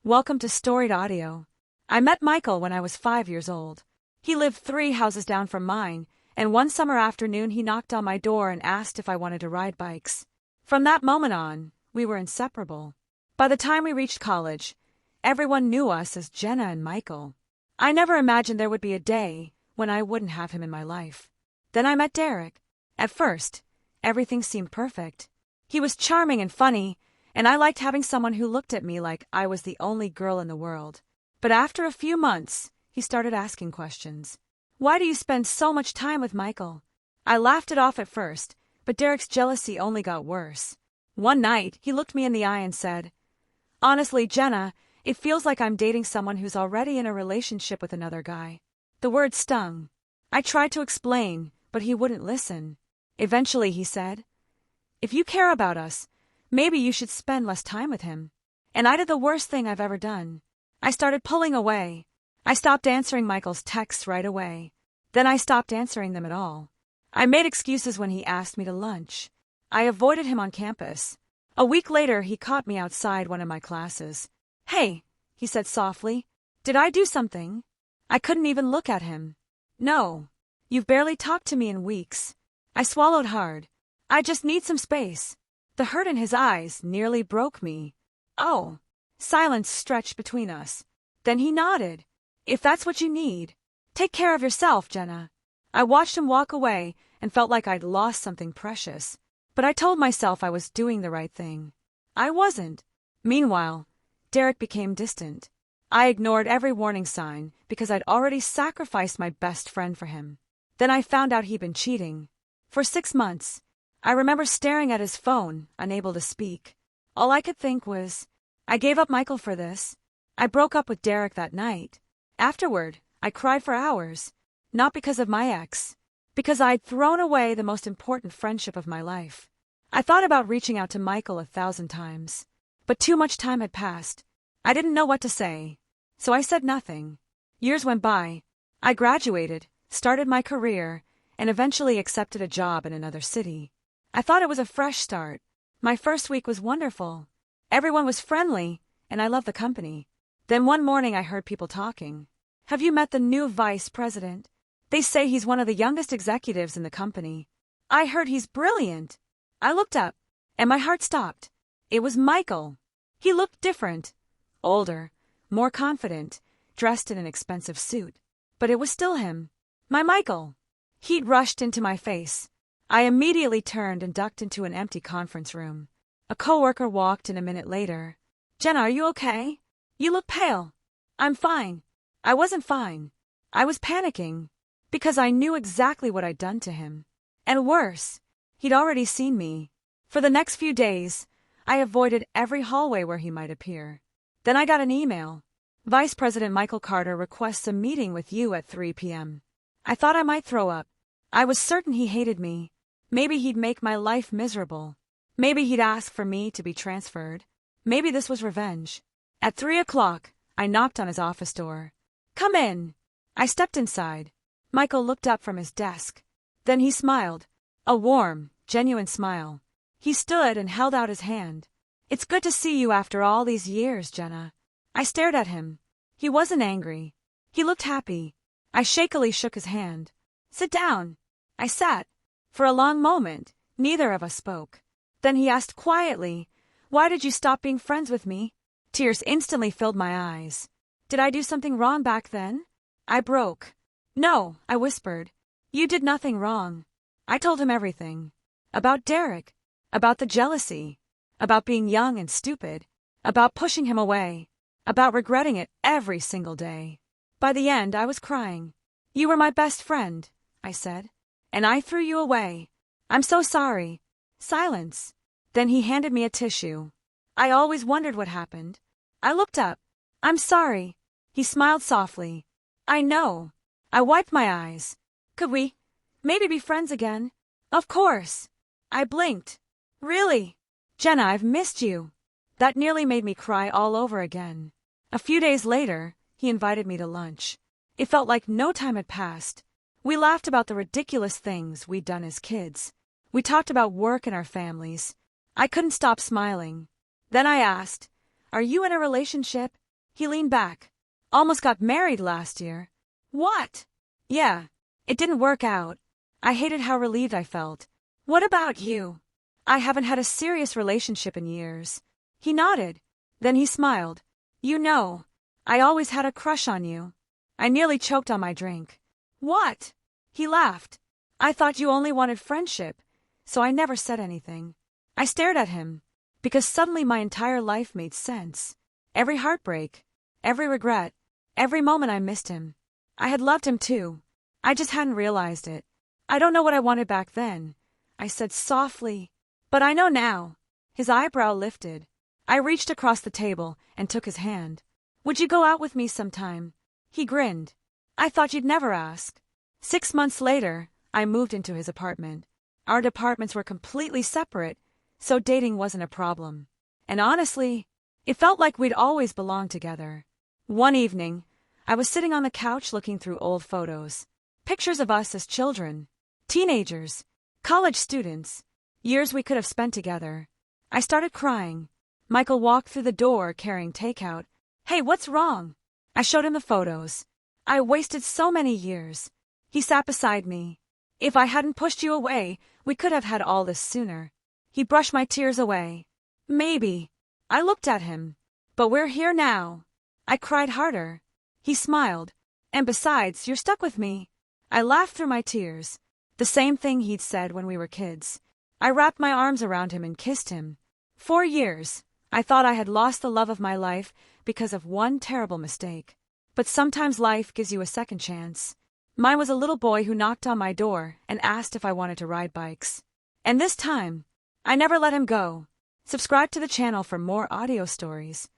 Welcome to Storied Audio. I met Michael when I was 5 years old. He lived 3 houses down from mine, and one summer afternoon he knocked on my door and asked if I wanted to ride bikes. From that moment on, we were inseparable. By the time we reached college, everyone knew us as Jenna and Michael. I never imagined there would be a day when I wouldn't have him in my life. Then I met Derek. At first, everything seemed perfect. He was charming and funny, and I liked having someone who looked at me like I was the only girl in the world. But after a few months, he started asking questions. Why do you spend so much time with Michael? I laughed it off at first, but Derek's jealousy only got worse. One night, he looked me in the eye and said, "Honestly, Jenna, it feels like I'm dating someone who's already in a relationship with another guy." The word stung. I tried to explain, but he wouldn't listen. Eventually, he said, "If you care about us, maybe you should spend less time with him." And I did the worst thing I've ever done. I started pulling away. I stopped answering Michael's texts right away. Then I stopped answering them at all. I made excuses when he asked me to lunch. I avoided him on campus. A week later, he caught me outside one of my classes. "Hey," he said softly, "did I do something?" I couldn't even look at him. "No. You've barely talked to me in weeks." I swallowed hard. "I just need some space." The hurt in his eyes nearly broke me. "Oh." Silence stretched between us. Then he nodded. "If that's what you need. Take care of yourself, Jenna." I watched him walk away and felt like I'd lost something precious. But I told myself I was doing the right thing. I wasn't. Meanwhile, Derek became distant. I ignored every warning sign because I'd already sacrificed my best friend for him. Then I found out he'd been cheating. For 6 months, I remember staring at his phone, unable to speak. All I could think was, I gave up Michael for this. I broke up with Derek that night. Afterward, I cried for hours. Not because of my ex. Because I'd thrown away the most important friendship of my life. I thought about reaching out to Michael 1,000 times. But too much time had passed. I didn't know what to say. So I said nothing. Years went by. I graduated, started my career, and eventually accepted a job in another city. I thought it was a fresh start. My first week was wonderful. Everyone was friendly, and I loved the company. Then one morning I heard people talking. "Have you met the new vice president? They say he's one of the youngest executives in the company. I heard he's brilliant." I looked up, and my heart stopped. It was Michael. He looked different. Older, more confident, dressed in an expensive suit. But it was still him. My Michael. Heat rushed into my face. I immediately turned and ducked into an empty conference room. A coworker walked in a minute later. "Jenna, are you okay? You look pale." "I'm fine." I wasn't fine. I was panicking. Because I knew exactly what I'd done to him. And worse, he'd already seen me. For the next few days, I avoided every hallway where he might appear. Then I got an email. "Vice President Michael Carter requests a meeting with you at 3 p.m. I thought I might throw up. I was certain he hated me. Maybe he'd make my life miserable. Maybe he'd ask for me to be transferred. Maybe this was revenge. At 3 o'clock, I knocked on his office door. "Come in." I stepped inside. Michael looked up from his desk. Then he smiled. A warm, genuine smile. He stood and held out his hand. "It's good to see you after all these years, Jenna." I stared at him. He wasn't angry. He looked happy. I shakily shook his hand. "Sit down." I sat. For a long moment, neither of us spoke. Then he asked quietly, "Why did you stop being friends with me?" Tears instantly filled my eyes. Did I do something wrong back then? I broke. "No," I whispered. "You did nothing wrong." I told him everything. About Derek. About the jealousy. About being young and stupid. About pushing him away. About regretting it every single day. By the end, I was crying. "You were my best friend," I said. "And I threw you away. I'm so sorry." Silence. Then he handed me a tissue. I always wondered what happened. I looked up. "I'm sorry." He smiled softly. "I know." I wiped my eyes. "Could we maybe be friends again?" "Of course." I blinked. "Really?" "Jenna, I've missed you." That nearly made me cry all over again. A few days later, he invited me to lunch. It felt like no time had passed. We laughed about the ridiculous things we'd done as kids. We talked about work and our families. I couldn't stop smiling. Then I asked, "Are you in a relationship?" He leaned back. Almost got married last year. What? Yeah. It didn't work out. I hated how relieved I felt. What about you? I haven't had a serious relationship in years. He nodded. Then he smiled. You know, I always had a crush on you. I nearly choked on my drink. What? He laughed. I thought you only wanted friendship, so I never said anything. I stared at him, because suddenly my entire life made sense. Every heartbreak, every regret, every moment I missed him. I had loved him too. I just hadn't realized it. I don't know what I wanted back then, I said softly. But I know now. His eyebrow lifted. I reached across the table and took his hand. Would you go out with me sometime? He grinned. I thought you'd never ask. 6 months later, I moved into his apartment. Our departments were completely separate, so dating wasn't a problem. And honestly, it felt like we'd always belonged together. One evening, I was sitting on the couch looking through old photos. Pictures of us as children, teenagers, college students, years we could have spent together. I started crying. Michael walked through the door carrying takeout. Hey, what's wrong? I showed him the photos. I wasted so many years. He sat beside me. If I hadn't pushed you away, we could have had all this sooner. He brushed my tears away. Maybe. I looked at him. But we're here now. I cried harder. He smiled. And besides, you're stuck with me. I laughed through my tears. The same thing he'd said when we were kids. I wrapped my arms around him and kissed him. 4 years. I thought I had lost the love of my life because of one terrible mistake. But sometimes life gives you a second chance. Mine was a little boy who knocked on my door and asked if I wanted to ride bikes. And this time, I never let him go. Subscribe to the channel for more audio stories.